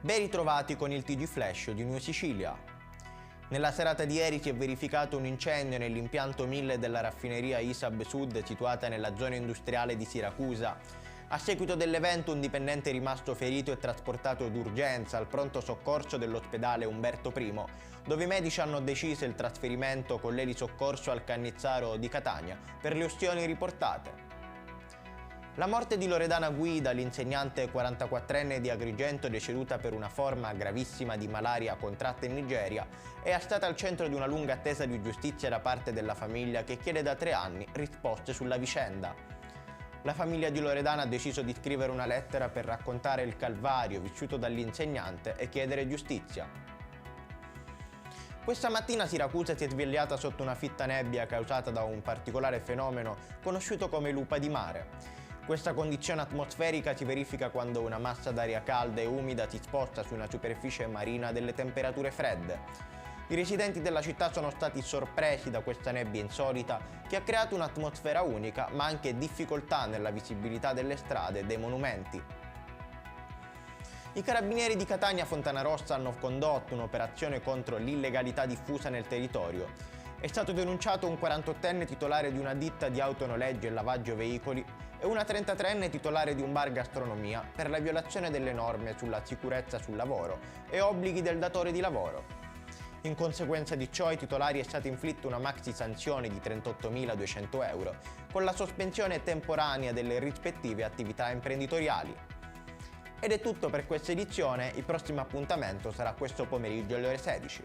Ben ritrovati con il TG Flash di New Sicilia. Nella serata di ieri si è verificato un incendio nell'impianto 1000 della raffineria ISAB Sud situata nella zona industriale di Siracusa. A seguito dell'evento un dipendente è rimasto ferito e trasportato d'urgenza al pronto soccorso dell'ospedale Umberto I, dove i medici hanno deciso il trasferimento con l'elisoccorso al Cannizzaro di Catania per le ustioni riportate. La morte di Loredana Guida, l'insegnante 44enne di Agrigento deceduta per una forma gravissima di malaria contratta in Nigeria, è stata al centro di una lunga attesa di giustizia da parte della famiglia che chiede da 3 anni risposte sulla vicenda. La famiglia di Loredana ha deciso di scrivere una lettera per raccontare il calvario vissuto dall'insegnante e chiedere giustizia. Questa mattina Siracusa si è svegliata sotto una fitta nebbia causata da un particolare fenomeno conosciuto come lupa di mare. Questa condizione atmosferica si verifica quando una massa d'aria calda e umida si sposta su una superficie marina a delle temperature fredde. I residenti della città sono stati sorpresi da questa nebbia insolita che ha creato un'atmosfera unica ma anche difficoltà nella visibilità delle strade e dei monumenti. I carabinieri di Catania Fontanarossa hanno condotto un'operazione contro l'illegalità diffusa nel territorio. È stato denunciato un 48enne titolare di una ditta di autonoleggio e lavaggio veicoli e una 33enne titolare di un bar gastronomia per la violazione delle norme sulla sicurezza sul lavoro e obblighi del datore di lavoro. In conseguenza di ciò ai titolari è stata inflitta una maxi sanzione di 38.200 euro con la sospensione temporanea delle rispettive attività imprenditoriali. Ed è tutto per questa edizione, il prossimo appuntamento sarà questo pomeriggio alle ore 16.